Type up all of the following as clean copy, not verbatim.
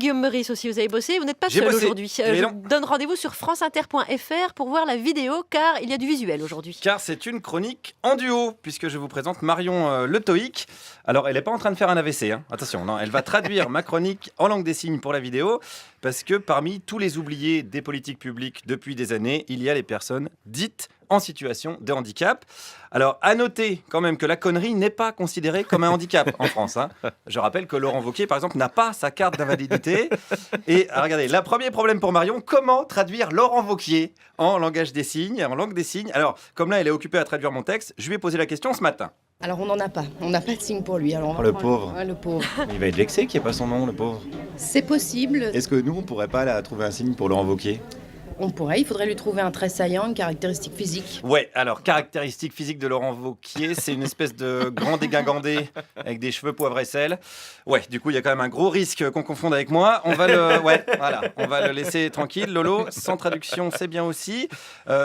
Guillaume Meurice aussi, vous avez bossé. Vous n'êtes pas J'ai seul bossé. aujourd'hui. Je vous donne rendez-vous sur franceinter.fr pour voir la vidéo, car il y a du visuel aujourd'hui. Car c'est une chronique en duo, puisque je vous présente Marion Le Tohic. Alors, elle n'est pas en train de faire un AVC, hein. Attention, non, elle va traduire ma chronique en langue des signes pour la vidéo, parce que parmi tous les oubliés des politiques publiques depuis des années, il y a les personnes dites en situation de handicap. Alors, à noter quand même que la connerie n'est pas considérée comme un handicap en France, hein. Je rappelle que Laurent Wauquiez, par exemple, n'a pas sa carte d'invalidité. Et regardez, le premier problème pour Marion, comment traduire Laurent Wauquiez en langage des signes, en langue des signes. Alors, comme là, elle est occupée à traduire mon texte, je lui ai posé la question ce matin. Alors on n'en a pas, on n'a pas de signe pour lui. Alors on va le prendre- pauvre. Ouais, le pauvre. Il va être vexé qu'il n'y ait pas son nom, le pauvre. C'est possible, Est-ce que nous, on pourrait pas là, trouver un signe pour Laurent Wauquiez? on pourrait, il faudrait lui trouver un trait saillant, une caractéristique physique. Ouais, alors, caractéristique physique de Laurent Wauquiez, c'est une espèce de grand dégingandé avec des cheveux poivre et sel. Ouais, du coup, il y a quand même un gros risque qu'on confonde avec moi. On va le laisser tranquille, Lolo. Sans traduction, c'est bien aussi.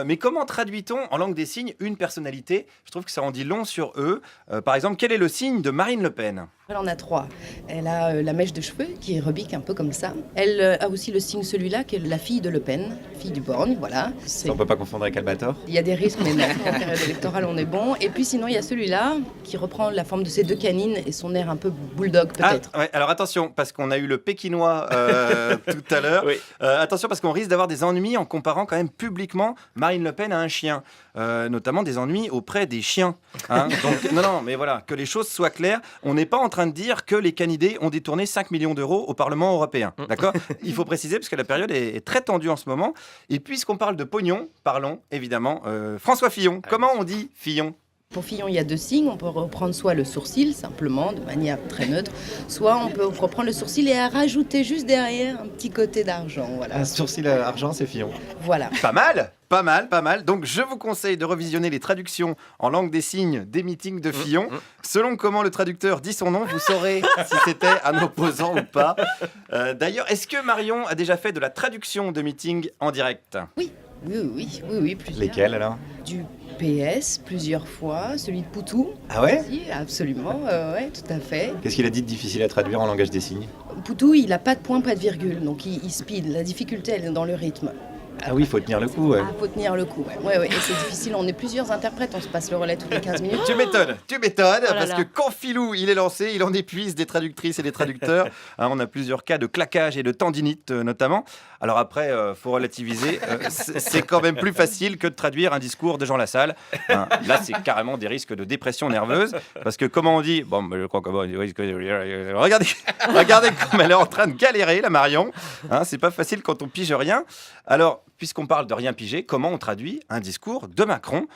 Mais comment traduit-on en langue des signes une personnalité? Je trouve que ça en dit long sur eux. Par exemple, quel est le signe de Marine Le Pen? Elle en a 3. Elle a la mèche de cheveux qui rebique un peu comme ça. Elle a aussi le signe celui-là qui est la fille de Le Pen, fille du Borgne, voilà. Ça, on peut pas confondre avec Albator? Il y a des risques, mais non, en période électorale on est bon. Et puis sinon il y a celui-là qui reprend la forme de ses 2 canines et son air un peu bulldog peut-être. Ah, ouais, alors attention, parce qu'on a eu le pékinois tout à l'heure. Oui. Attention, parce qu'on risque d'avoir des ennuis en comparant quand même publiquement Marine Le Pen à un chien. Notamment des ennuis auprès des chiens, hein. Donc, non, mais voilà, que les choses soient claires. On n'est pas en train de dire que les canidés ont détourné 5 millions d'euros au Parlement européen. D'accord? Il faut préciser, parce que la période est très tendue en ce moment. Et puisqu'on parle de pognon, parlons évidemment François Fillon. Comment on dit Fillon? Pour Fillon, il y a 2 signes. On peut reprendre soit le sourcil, simplement, de manière très neutre, soit on peut reprendre le sourcil et rajouter juste derrière un petit côté d'argent. Voilà. Un sourcil à argent, c'est Fillon. Voilà. Pas mal, pas mal, pas mal. Donc, je vous conseille de revisionner les traductions en langue des signes des meetings de Fillon. Selon comment le traducteur dit son nom, vous saurez si c'était un opposant ou pas. D'ailleurs, est-ce que Marion a déjà fait de la traduction de meetings en direct? Oui, plusieurs. Lesquels alors? Du PS, plusieurs fois. Celui de Poutou. Ah ouais? Si, absolument, ouais, tout à fait. Qu'est-ce qu'il a dit de difficile à traduire en langage des signes? Poutou, il n'a pas de point, pas de virgule, donc il speed. La difficulté, elle est dans le rythme. Ah oui, il faut tenir le coup, ouais. Ah, faut tenir le coup, ouais. Et c'est difficile, on est plusieurs interprètes, on se passe le relais toutes les 15 minutes. Tu m'étonnes, là parce là. que quand Philou il est lancé, il en épuise des traductrices et des traducteurs. Hein, on a plusieurs cas de claquage et de tendinite notamment. Alors après, faut relativiser. C'est quand même plus facile que de traduire un discours de Jean Lassalle. Hein, là, c'est carrément des risques de dépression nerveuse, parce que comment on dit, bon, mais je crois que regardez comme elle est en train de galérer, la Marion. Hein, c'est pas facile quand on pige rien. Alors, puisqu'on parle de rien piger, comment on traduit un discours de Macron?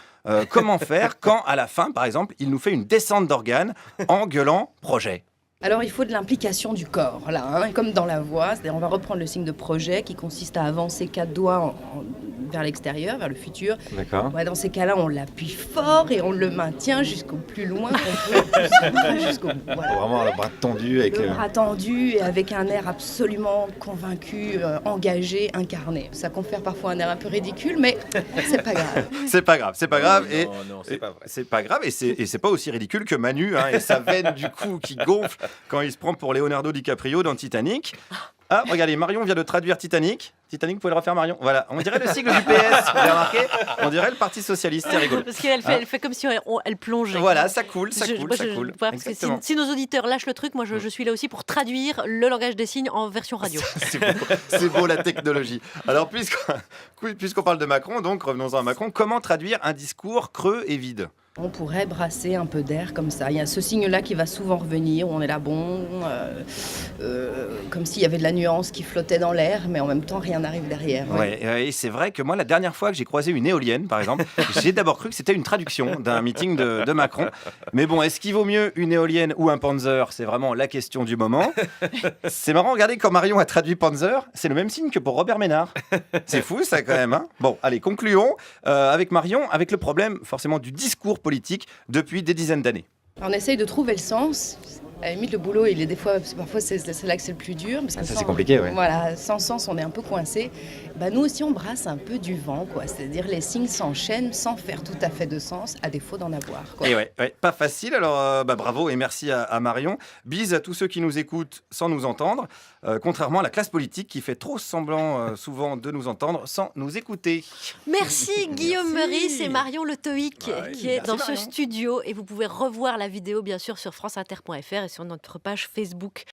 Comment faire quand, à la fin, par exemple, il nous fait une descente d'organes en gueulant « projet » ? Alors il faut de l'implication du corps, là, hein, comme dans la voix. C'est-à-dire on va reprendre le signe de projet qui consiste à avancer 4 doigts vers l'extérieur, vers le futur. D'accord. Ouais, dans ces cas-là, on l'appuie fort et on le maintient jusqu'au plus loin qu'on peut, jusqu'au bout. Faut Voilà. vraiment le bras tendu avec... Le bras tendu et avec un air absolument convaincu, engagé, incarné. Ça confère parfois un air un peu ridicule, mais c'est pas grave. C'est pas grave, c'est pas grave. Et Non, c'est pas vrai. c'est pas grave, et c'est pas aussi ridicule que Manu, hein, et sa veine du cou qui gonfle quand il se prend pour Leonardo DiCaprio dans Titanic. Ah, regardez, Marion vient de traduire Titanic. Titanic, vous pouvez le refaire, Marion? Voilà, on dirait le sigle du PS, vous avez remarqué? On dirait le Parti Socialiste, c'est rigolo. Parce qu'elle fait, elle fait comme si elle plongeait. Voilà, ça coule, ça coule, Moi, ça coule. voilà, parce que Exactement. si nos auditeurs lâchent le truc, moi je suis là aussi pour traduire le langage des signes en version radio. C'est beau la technologie. Alors, puisqu'on parle de Macron, donc revenons-en à Macron, comment traduire un discours creux et vide? On pourrait brasser un peu d'air comme ça. Il y a ce signe-là qui va souvent revenir, où on est là, bon, comme s'il y avait de la nuance qui flottait dans l'air, mais en même temps, rien n'arrive derrière. Ouais. Ouais, et c'est vrai que moi, la dernière fois que j'ai croisé une éolienne, par exemple, j'ai d'abord cru que c'était une traduction d'un meeting de Macron. Mais bon, est-ce qu'il vaut mieux une éolienne ou un Panzer? C'est vraiment la question du moment. C'est marrant, regardez quand Marion a traduit Panzer, c'est le même signe que pour Robert Ménard. C'est fou, ça, quand même. Hein, bon, allez, concluons avec Marion, avec le problème, forcément, du discours politique depuis des dizaines d'années. On essaye de trouver le sens. À la limite, le boulot, il est des fois, parce que parfois c'est là que c'est le plus dur. Parce que Ça, sans- c'est compliqué, ouais. Voilà, sans sens, on est un peu coincé. Nous aussi, on brasse un peu du vent, quoi. C'est-à-dire les signes s'enchaînent sans faire tout à fait de sens, à défaut d'en avoir, quoi. Et ouais, pas facile. Alors bravo et merci à Marion. Bise à tous ceux qui nous écoutent sans nous entendre, contrairement à la classe politique qui fait trop semblant souvent de nous entendre sans nous écouter. Merci Guillaume Meurice et Marion Le Tohic Ouais, qui est merci dans ce Marion. studio. Et vous pouvez revoir la vidéo bien sûr sur franceinter.fr et sur notre page Facebook.